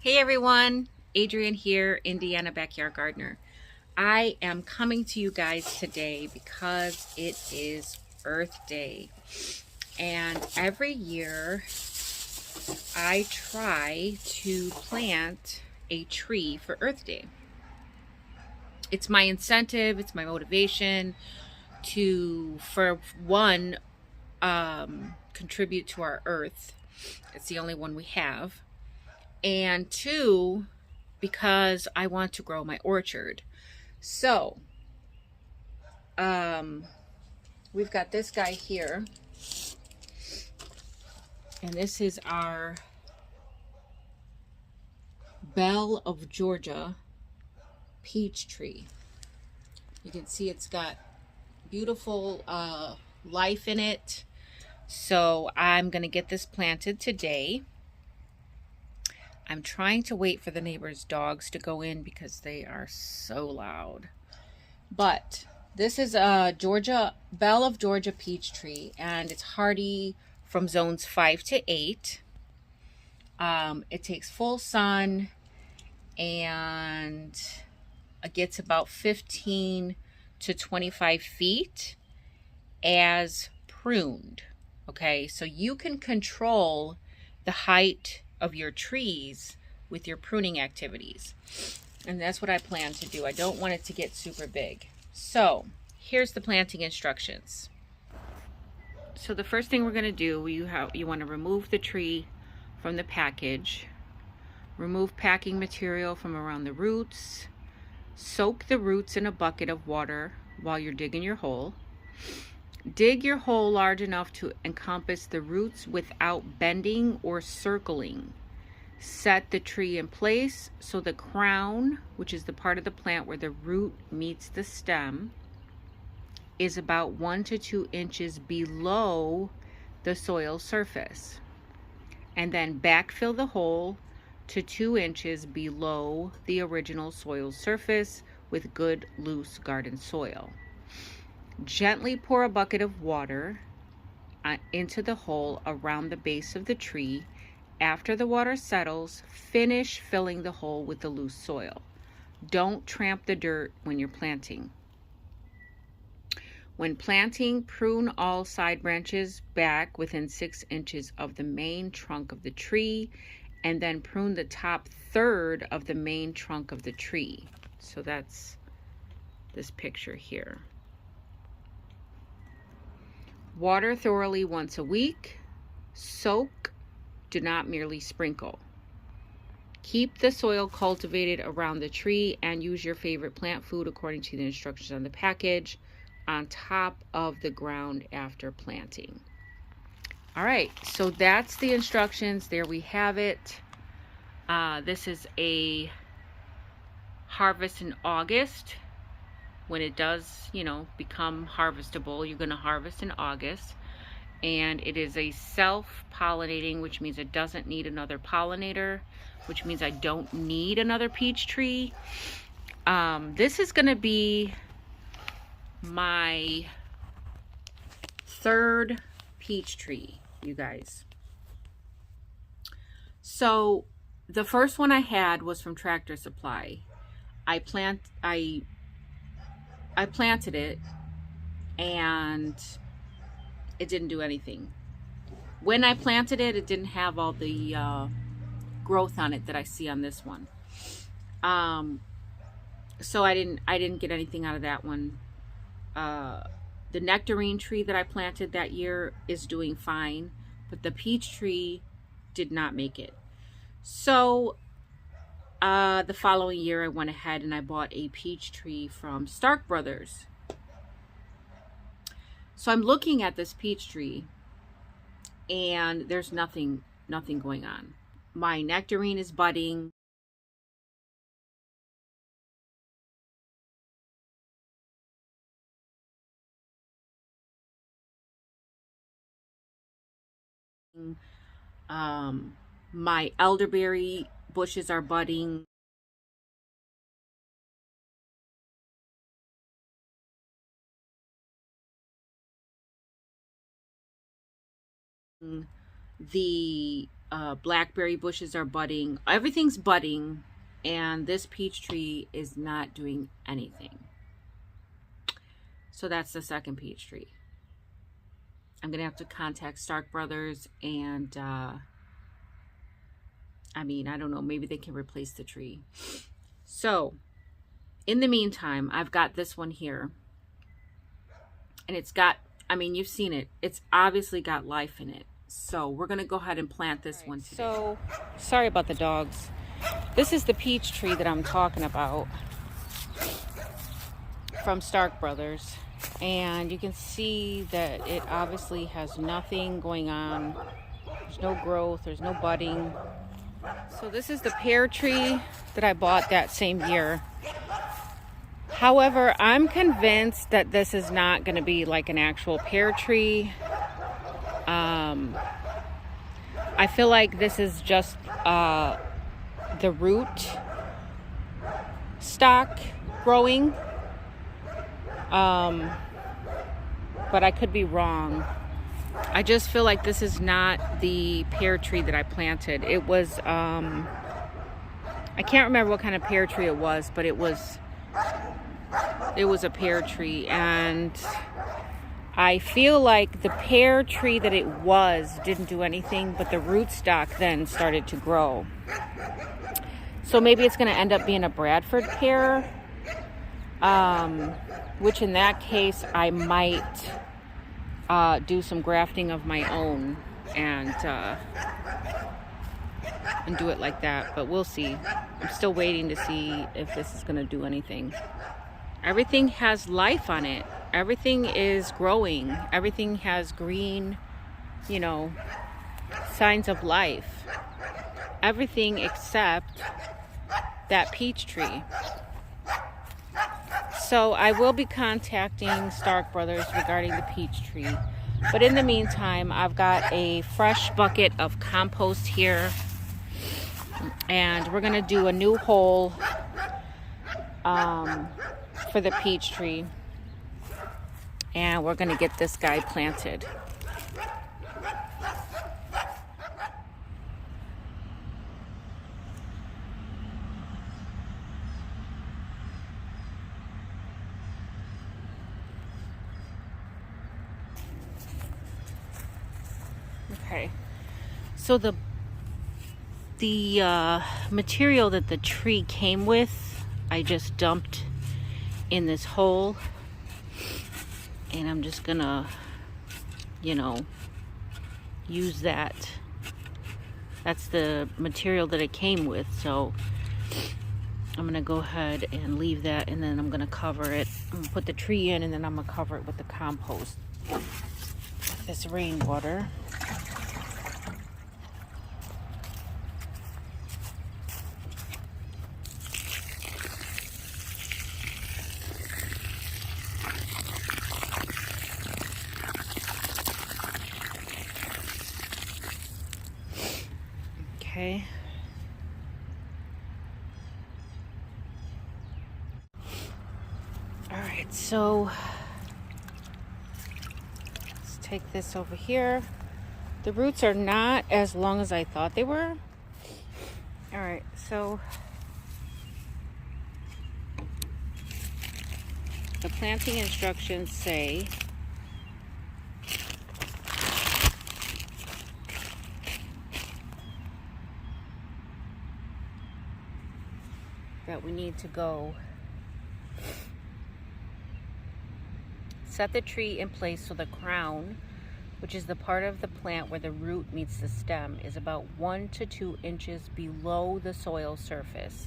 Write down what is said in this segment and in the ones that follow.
Hey everyone, Adrienne here, Indiana Backyard Gardener. I am coming to you guys today because it is Earth Day. And every year I try to plant a tree for Earth Day. It's my incentive, it's my motivation to, for one, contribute to our Earth. It's the only one we have. And two, because I want to grow my orchard. So, um, we've got this guy here, and this is our Belle of Georgia peach tree. You can see it's got beautiful life in it. So I'm going to get this planted today. I'm trying to wait for the neighbor's dogs to go in because they are so loud. But this is a Belle of Georgia peach tree, and it's hardy from zones 5 to 8. It takes full sun, and it gets about 15 to 25 feet as pruned. Okay, so you can control the height of your trees with your pruning activities. And that's what I plan to do. I don't want it to get super big. So here's the planting instructions. So the first thing we're going to do, you want to remove the tree from the package. Remove packing material from around the roots. Soak the roots in a bucket of water while you're digging your hole. Dig your hole large enough to encompass the roots without bending or circling. Set the tree in place so the crown, which is the part of the plant where the root meets the stem, is about 1 to 2 inches below the soil surface. And then backfill the hole to 2 inches below the original soil surface with good loose garden soil. Gently pour a bucket of water into the hole around the base of the tree. After the water settles, finish filling the hole with the loose soil. Don't tramp the dirt when you're planting. When planting, prune all side branches back within 6 inches of the main trunk of the tree, and then prune the top third of the main trunk of the tree. So that's this picture here. Water thoroughly once a week. Soak, do not merely sprinkle. Keep the soil cultivated around the tree and use your favorite plant food according to the instructions on the package on top of the ground after planting. All right, so that's the instructions. There we have it. This is a harvest in August. When it does, become harvestable, you're going to harvest in August. And it is a self-pollinating, which means it doesn't need another pollinator, which means I don't need another peach tree. This is going to be my third peach tree, you guys. So the first one I had was from Tractor Supply. I planted it, and it didn't do anything. When I planted it, it didn't have all the growth on it that I see on this one. So I didn't get anything out of that one. The nectarine tree that I planted that year is doing fine, but the peach tree did not make it. So the following year, I went ahead and I bought a peach tree from Stark Brothers. So I'm looking at this peach tree, and there's nothing going on. My nectarine is budding. My elderberry bushes are budding. The blackberry bushes are budding. Everything's budding, and this peach tree is not doing anything. So that's the second peach tree. I'm gonna have to contact Stark Brothers, and I mean, I don't know, maybe they can replace the tree. So in the meantime, I've got this one here, and it's got, I mean, you've seen it, it's obviously got life in it. So we're gonna go ahead and plant this one today. So sorry about the dogs. This is the peach tree that I'm talking about from Stark Brothers, and you can see that it obviously has nothing going on. There's no growth, there's no budding. So this is the pear tree that I bought that same year. However, I'm convinced that this is not going to be like an actual pear tree. I feel like this is just the root stock growing. But I could be wrong. I just feel like this is not the pear tree that I planted. It was, I can't remember what kind of pear tree it was, but it was a pear tree, and I feel like the pear tree that it was didn't do anything, but the rootstock then started to grow. So maybe it's going to end up being a Bradford pear, which in that case I might do some grafting of my own and do it like that, but we'll see. I'm still waiting to see if this is going to do anything. Everything has life on it. Everything is growing. Everything has green, you know, signs of life. Everything except that peach tree. So I will be contacting Stark Brothers regarding the peach tree. But in the meantime, I've got a fresh bucket of compost here. And we're going to do a new hole for the peach tree. And we're going to get this guy planted. Okay, so the material that the tree came with, I just dumped in this hole, and I'm just gonna, you know, use that. That's the material that it came with, so I'm gonna go ahead and leave that, and then I'm gonna cover it. I'm gonna put the tree in, and then I'm gonna cover it with the compost, with this rainwater. Okay. All right, so let's take this over here. The roots are not as long as I thought they were. All right, so the planting instructions say that we need to go set the tree in place so the crown, which is the part of the plant where the root meets the stem, is about 1 to 2 inches below the soil surface.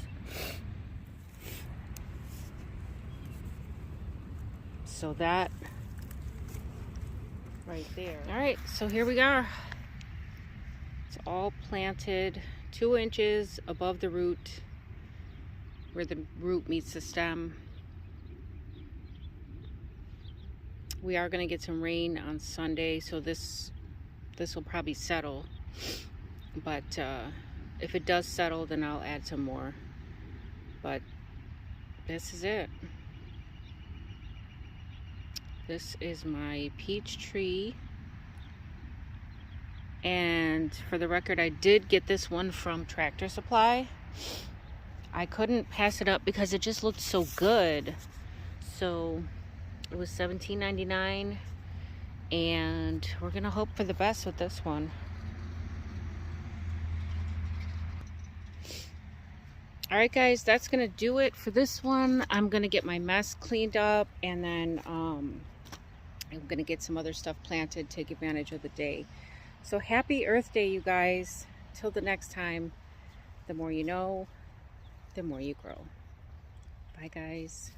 So that right there. All right, so here we are. It's all planted 2 inches above the root, where the root meets the stem. We are going to get some rain on Sunday, so this will probably settle. But if it does settle, then I'll add some more. But this is it. This is my peach tree And for the record, I did get this one from Tractor Supply. I couldn't pass it up because it just looked so good. So it was $17.99, and we're gonna hope for the best with this one. All right, guys, that's gonna do it for this one. I'm gonna get my mess cleaned up, and then I'm gonna get some other stuff planted, take advantage of the day. So happy Earth Day, you guys. Till the next time, the more you know, the more you grow. Bye, guys.